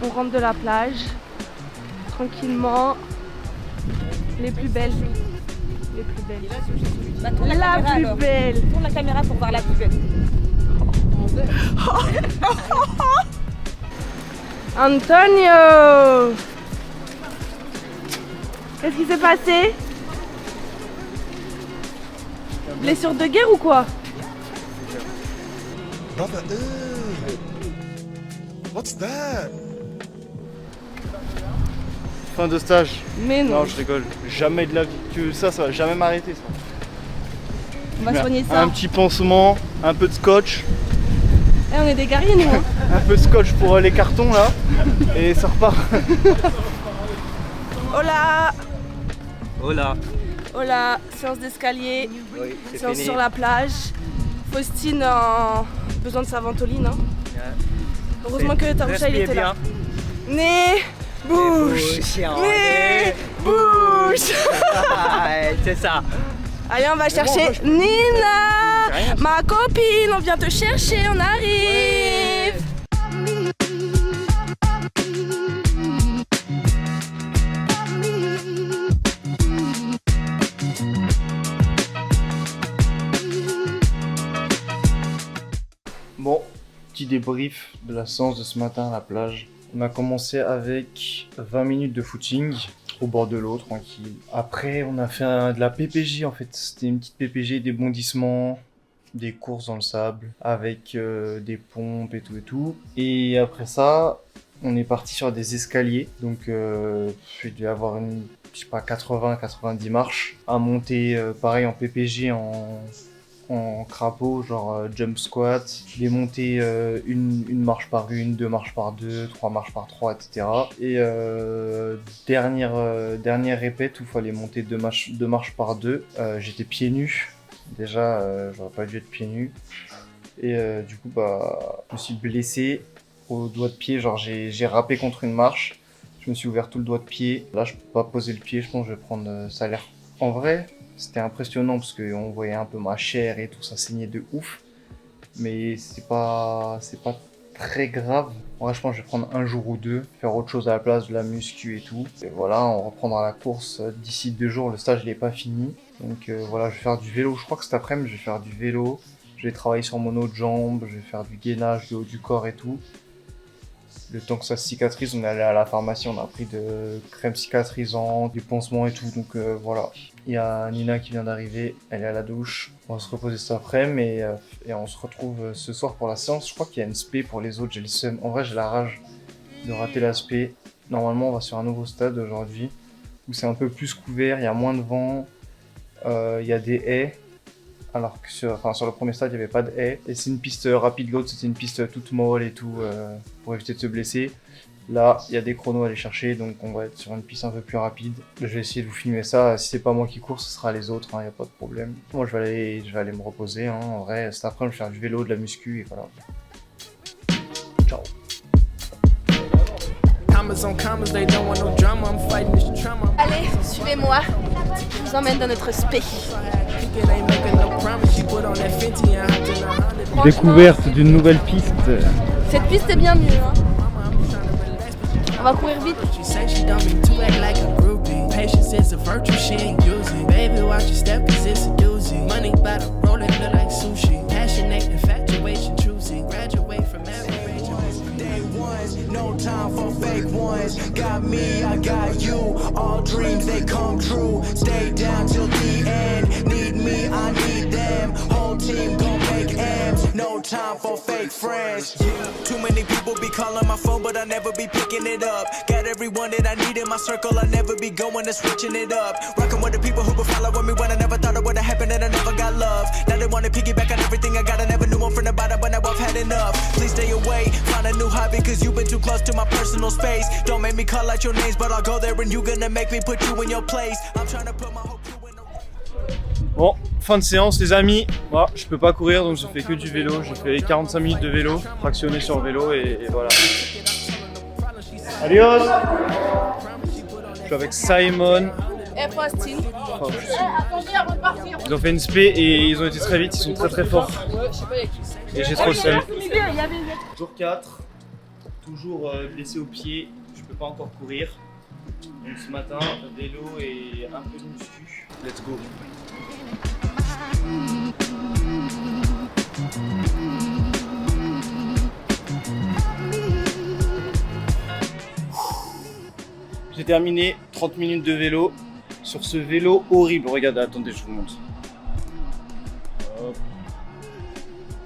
On rentre de la plage, tranquillement. Les plus belles. Les plus belles. Bah, tourne la plus caméra, belle. Tourne la caméra pour voir la plus belle. Antonio! Qu'est-ce qui s'est passé? Blessure de guerre ou quoi? Brother, what's that? Fin de stage. Mais non. Non, je rigole. Jamais de la vie. Ça va jamais m'arrêter ça. On va soigner ça. Un petit pansement, un peu de scotch. Eh, on est des guerriers nous hein. Un peu de scotch pour les cartons là. Et ça repart. Hola! Hola. Hola, séance d'escalier, Oui, c'est séance fini. sur la plage. Faustine a besoin de sa ventoline. Hein. Heureusement que Taroucha il était là. Né, bouge, né, bouge. C'est ça. Allez, on va chercher Nina, ma copine. On vient te chercher, on arrive. Bon, petit débrief de la séance de ce matin à la plage. On a commencé avec 20 minutes de footing au bord de l'eau, tranquille. Après, on a fait de la PPJ en fait. C'était une petite PPJ, des bondissements, des courses dans le sable, avec des pompes et tout et tout. Et après ça, on est parti sur des escaliers. Donc, je devais avoir je sais pas, 80-90 marches à monter, pareil en PPJ, en crapaud, genre jump squat, des montées une marche par une, 2 marches par 2, 3 marches par 3, etc. Et dernière répète où il fallait monter 2 marches par 2, j'étais pieds nus. Déjà, j'aurais pas dû être pieds nus. Et du coup, bah, je me suis blessé au doigt de pied, genre j'ai râpé contre une marche. Je me suis ouvert tout le doigt de pied. Là, je peux pas poser le pied, je pense que je vais prendre ça a l'air. En vrai, c'était impressionnant parce qu'on voyait un peu ma chair et tout, ça saignait de ouf. Mais c'est pas très grave. En vrai, je pense que je vais prendre un jour ou deux, faire autre chose à la place, de la muscu et tout. Et voilà, on reprendra la course d'ici 2 jours. Le stage, il est pas fini. Donc voilà, je vais faire du vélo. Je crois que cet après-midi, je vais faire du vélo. Je vais travailler sur mon autre jambe, je vais faire du gainage, du haut du corps et tout. Le temps que ça cicatrise, on est allé à la pharmacie, on a pris de crème cicatrisante, des pansements et tout. Donc voilà. Il y a Nina qui vient d'arriver, elle est à la douche. On va se reposer cet après-midi et on se retrouve ce soir pour la séance. Je crois qu'il y a une spé pour les autres, j'ai le seum. En vrai, j'ai la rage de rater la spé. Normalement, on va sur un nouveau stade aujourd'hui où c'est un peu plus couvert, il y a moins de vent, il y a des haies. Alors que sur le premier stade, il n'y avait pas de haies. Et c'est une piste rapide, l'autre c'était une piste toute molle et tout, pour éviter de se blesser. Là, il y a des chronos à aller chercher, donc on va être sur une piste un peu plus rapide. Je vais essayer de vous filmer ça. Si c'est pas moi qui cours, ce sera les autres, il n'y a pas de problème. Moi, je vais aller me reposer. Hein. En vrai, cet après, je vais faire du vélo, de la muscu, et voilà. Ciao. Allez, suivez-moi. Je vous emmène dans notre spé. Découverte d'une nouvelle piste. Cette piste est bien mieux. Hein. On va courir vite. No time for fake ones. Got me, I got you. All dreams they come true. Stay down till the end. Need me, I need them. Whole team gon' make M's. No time for fake friends. Too many people be calling my phone, but I never be picking it up. Got everyone that I need in my circle. I never be going and switching it up. Rocking with the people who been following me when I never thought it would have happened and I never got love. Now they wanna piggyback on everything I got. I never knew one from the bottom, but now I've had enough. Please stay away, find a new hobby, cause you've been too close to my personal space. Don't make me call out your names, but I'll go there and you gonna make me put you in your place. I'm trying to put my hope you in the... Bon, fin de séance les amis. Moi, je peux pas courir donc je fais que du vélo. J'ai fait 45 minutes de vélo, fractionné sur vélo et voilà. Adios. Je suis avec Simon. Et Faustine. Ils ont fait une spé et ils ont été très vite, ils sont très très forts. Et j'ai trop le seum. Jour 4, toujours blessé au pied, je peux pas encore courir. Donc ce matin, vélo et un peu de muscu. Let's go. J'ai terminé 30 minutes de vélo sur ce vélo horrible. Regardez, attendez, je vous montre. Hop.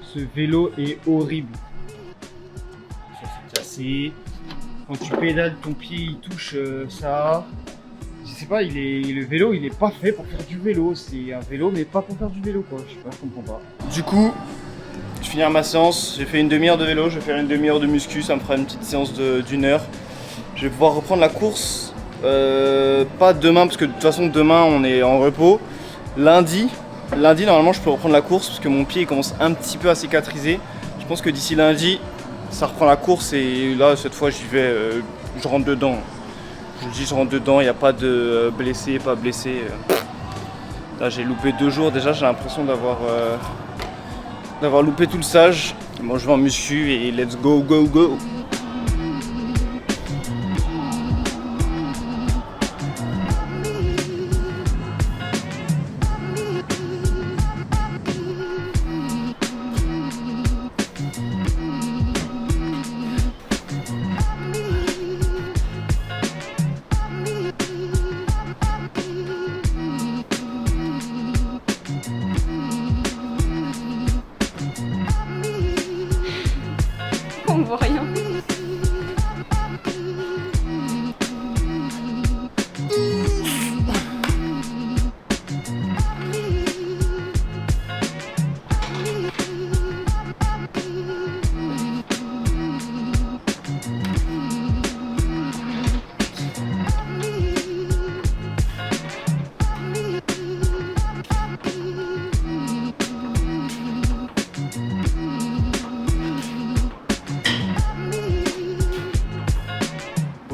Ce vélo est horrible. Ça s'est cassé. Quand tu pédales, ton pied il touche ça. Je sais pas, le vélo il est pas fait pour faire du vélo. C'est un vélo mais pas pour faire du vélo quoi. Je sais pas, je comprends pas. Du coup, je finis ma séance. J'ai fait une demi-heure de vélo, je vais faire une demi-heure de muscu. Ça me fera une petite séance d'1 heure. Je vais pouvoir reprendre la course. Pas demain parce que de toute façon demain on est en repos. Lundi normalement je peux reprendre la course parce que mon pied il commence un petit peu à cicatriser. Je pense que d'ici lundi ça reprend la course et là cette fois j'y vais, je rentre dedans. Je dis je rentre dedans, il n'y a pas de blessé, pas blessé. Là j'ai loupé 2 jours déjà, j'ai l'impression d'avoir loupé tout le stage. Moi je vais en muscu et let's go go go. On voit rien.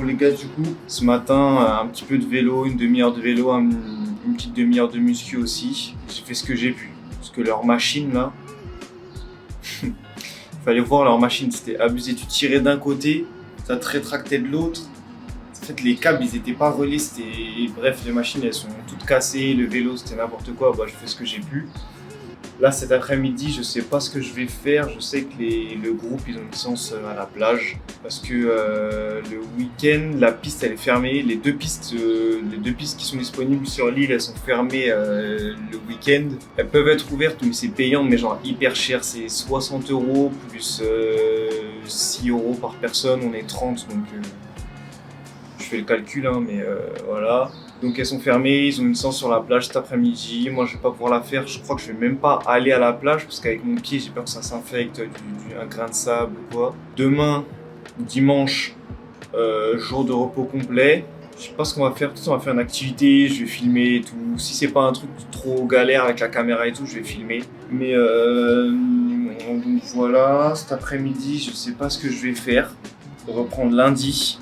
Les gars, du coup, ce matin, un petit peu de vélo, une demi-heure de vélo, une petite demi-heure de muscu aussi. J'ai fait ce que j'ai pu. Parce que leur machine là, il fallait voir leur machine, c'était abusé. Tu tirais d'un côté, ça te rétractait de l'autre. En fait, les câbles ils étaient pas reliés. Bref, les machines elles sont toutes cassées. Le vélo c'était n'importe quoi. Bah, je fais ce que j'ai pu. Là, cet après-midi, je sais pas ce que je vais faire. Je sais que le groupe, ils ont une séance à la plage parce que le week-end, la piste, elle est fermée. Les deux pistes qui sont disponibles sur l'île, elles sont fermées le week-end. Elles peuvent être ouvertes, mais c'est payant, mais genre hyper cher. C'est 60 € plus 6 € par personne. On est 30, donc je fais le calcul, hein, mais voilà. Donc elles sont fermées, ils ont une séance sur la plage cet après-midi. Moi je vais pas pouvoir la faire, je crois que je vais même pas aller à la plage parce qu'avec mon pied j'ai peur que ça s'infecte, un grain de sable ou quoi. Demain, dimanche, jour de repos complet. Je sais pas ce qu'on va faire, on va faire une activité, je vais filmer et tout. Si c'est pas un truc trop galère avec la caméra et tout, je vais filmer. Mais donc voilà, cet après-midi je sais pas ce que je vais faire. Reprendre lundi.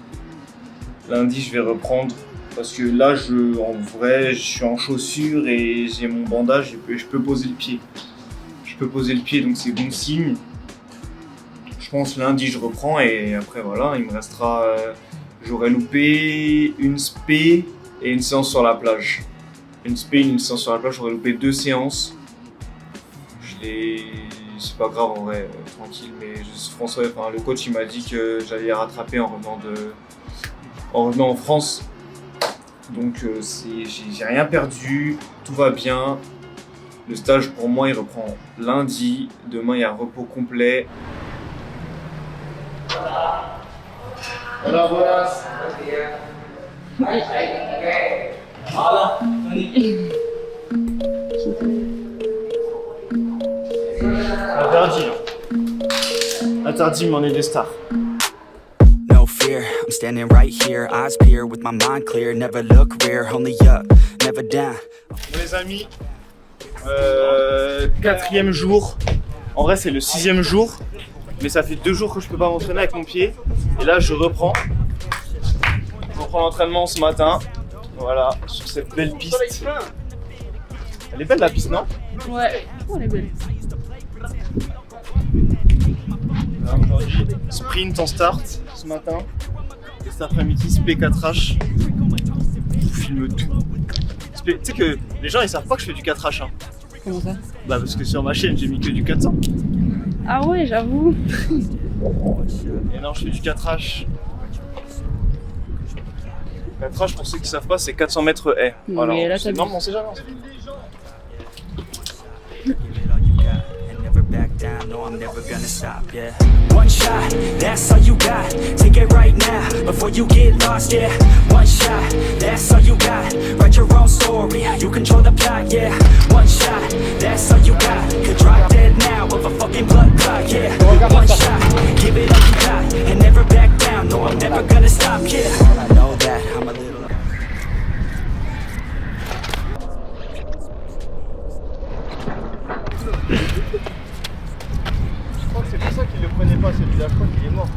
Lundi je vais reprendre. Parce que là, en vrai, je suis en chaussures et j'ai mon bandage et je peux poser le pied. Je peux poser le pied, donc c'est bon signe. Je pense lundi, je reprends et après, voilà, il me restera... j'aurais loupé une spé et une séance sur la plage. Une spé et une séance sur la plage, j'aurais loupé 2 séances. C'est pas grave en vrai, tranquille, mais François, le coach, il m'a dit que j'allais les rattraper en revenant en France. Donc j'ai rien perdu, tout va bien. Le stage pour moi il reprend lundi. Demain il y a un repos complet. Voilà. Interdit, mais on est des stars. No fear, I'm standing right here, eyes peer with my mind clear, never look rear, only up, never down. Bon les amis, 4e jour, en vrai c'est le 6e jour, mais ça fait 2 jours que je peux pas m'entraîner avec mon pied, et là je reprends l'entraînement ce matin, voilà, sur cette belle piste. Elle est belle la piste, non? Ouais, elle est belle. Aujourd'hui, sprint en start ce matin. Et cet après-midi, SP4H. Je filme tout. Tu sais que les gens ils savent pas que je fais du 4H. Hein. Comment ça? Bah parce que sur ma chaîne j'ai mis que du 400. Ah ouais, j'avoue. Et non, je fais du 4H. 4H pour ceux qui savent pas, c'est 400 mètres haies. Non, mais là, non, on sait jamais. Back down, no, I'm never gonna stop, yeah. One shot, that's all you got. Take it right now, before you get lost, yeah. One shot, that's all you got. Write your own story, you control the plot, yeah. One shot, that's all you got. Could drop dead now of a fucking blood clot, yeah. One shot, give it all you got, and never back down, no, I'm never gonna stop, yeah. I know that I'm a little... C'est pour ça qu'il le prenait pas celui-là, je crois qu'il est mort.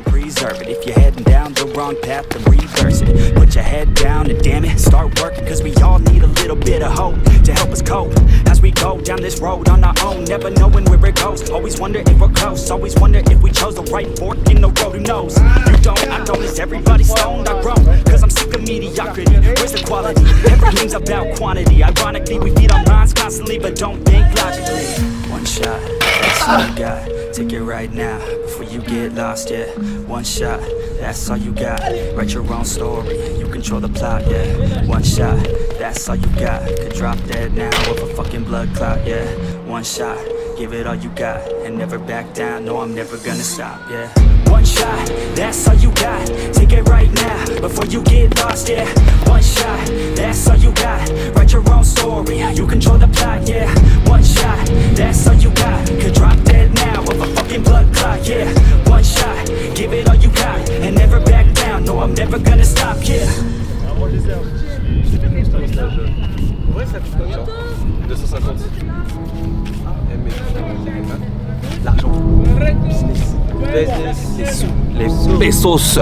Preserve it. If you're heading down the wrong path, then reverse it. Put your head down and damn it, start working. Cause we all need a little bit of hope to help us cope as we go down this road on our own, never knowing where it goes. Always wonder if we're close, always wonder if we chose the right fork in the road. Who knows? You don't, I don't, is everybody stoned? I've grown, cause I'm sick of mediocrity. Where's the quality? Everything's about quantity. Ironically, we feed our minds constantly, but don't think logically. One shot, that's all you got. Take it right now, before you get lost, yeah. One shot, that's all you got. Write your own story, you control the plot, yeah. One shot, that's all you got. Could drop dead now of a fucking blood clot, yeah. One shot, give it all you got, and never back down, no, I'm never gonna stop, yeah. One shot, that's all you got. Take it right now, before you get lost, yeah. One shot, that's all you got. Write your own story, you control the plot, yeah. One shot, that's all you got. Could drop dead now of a fucking blood clot, yeah. One shot, give it all you got, and never back down, no, I'm never gonna stop, yeah. Alors moi je les ai, j'ai fait mon stage. Ouais, ça coûte combien? 250. L'argent. Business. Les sous. Les pesos.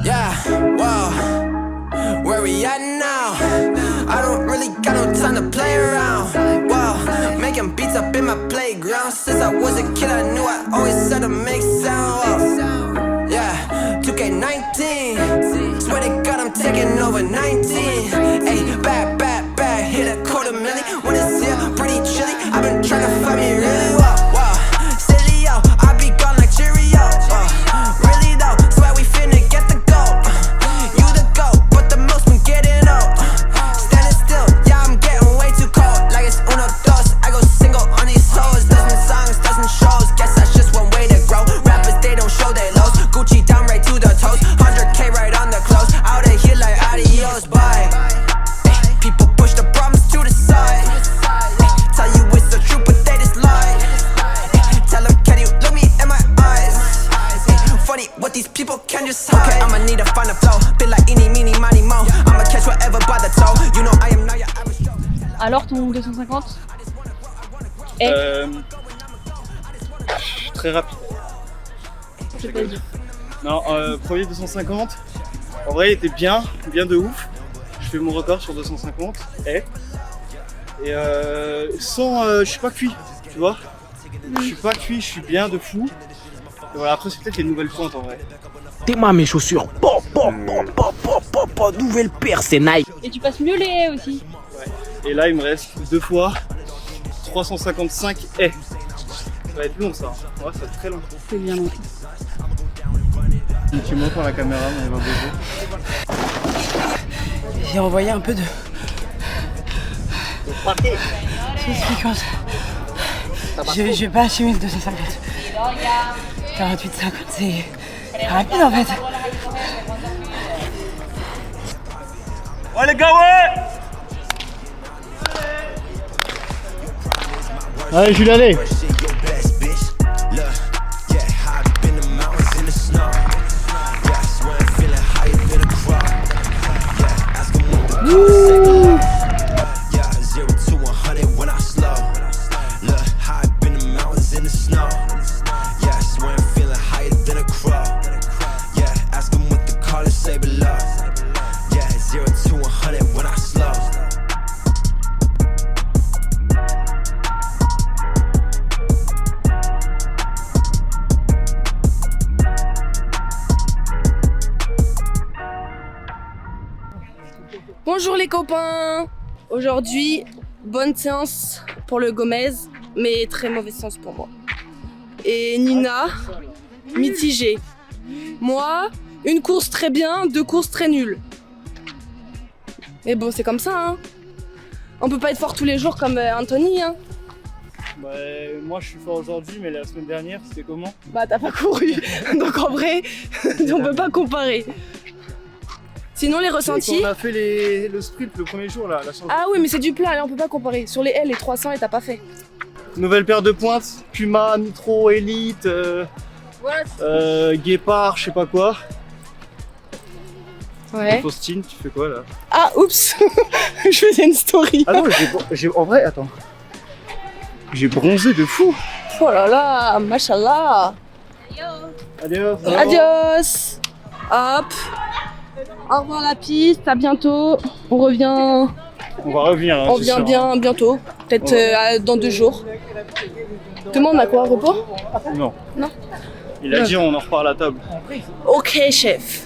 Yeah, whoa, where we at now? I don't really got no time to play around. Whoa, making beats up in my playground. Since I was a kid, I knew I always had to make sound. Whoa. Yeah, 2K19. Swear to God, I'm taking over 19. Hey, back, hit a $250,000. When it's here, pretty chilly. I've been trying to find me really well. Silly yo, I be gone like Cheerio. Really though, swear we finna get the gold. You the goat, but the most been getting old. Standing still, yeah, I'm getting way too cold. Like it's uno dos, I go single on these hoes. Dozen songs, dozen shows, guess that's just one way to grow. Rappers, they don't show their lows. Gucci down right to the toes, 100K right on the clothes. Out of here like adios, bye. People push the problems to the side. Tell you it's the truth, but they just lie. Tell them, can you look me in my eyes? Funny what these people can just hide. Okay, I'ma need to find a flow. Been like eeny, meeny, miny, mo. I'ma catch whatever by the toe. You know I am not your average Joe. Alors ton 250 Très rapide. C'est pas dur. Non, premier 250. En vrai, il était bien de ouf. Je fais mon record sur 250. Et sans, je suis pas cuit, tu vois. Je suis pas cuit, je suis bien de fou. Et voilà, après c'est peut-être les nouvelles pointes en vrai. T'es-moi mes chaussures. Nouvelle paire, c'est Nike. Et tu passes mieux les haies aussi. Ouais. Et là il me reste 2 fois 355 haies. Ça va être long ça. Ouais, ça va être très long. C'est bien long. Tu montres pour la caméra, on va bouger. J'ai envoyé un peu de... Suspicience. Je vais pas assumer le 250. 48,50 c'est rapide en fait. Ouais les gars, ouais! Allez Jules, allez! Bonjour les copains. Aujourd'hui, bonne séance pour le Gomez, mais très mauvaise séance pour moi. Et Nina, mitigée. Moi, une course très bien, 2 courses très nulles. Mais bon, c'est comme ça, hein. On peut pas être fort tous les jours comme Anthony, hein. Bah, moi je suis fort aujourd'hui, mais la semaine dernière c'était comment? Bah t'as pas couru, donc en vrai, on peut pas comparer. Sinon les ressentis... On a fait le sprint le premier jour là, la chance. Ah oui mais c'est du plat, là on peut pas comparer. Sur les L, les 300 et t'as pas fait. Nouvelle paire de pointes, Puma, Nitro, Elite, Guépard, je sais pas quoi. Ouais. Faustine, tu fais quoi là? Ah oups. Je faisais une story. Ah non, en vrai, attends. J'ai bronzé de fou. Oh là là, machallah. Adios. Adios. Hop. Au revoir la piste, à bientôt. On revient. On va revenir. Hein, On c'est vient sûr. bien bientôt. Peut-être dans 2 jours. Demain on a quoi, repos? Non. Non. Il a dit on en reparle à table. Ok chef.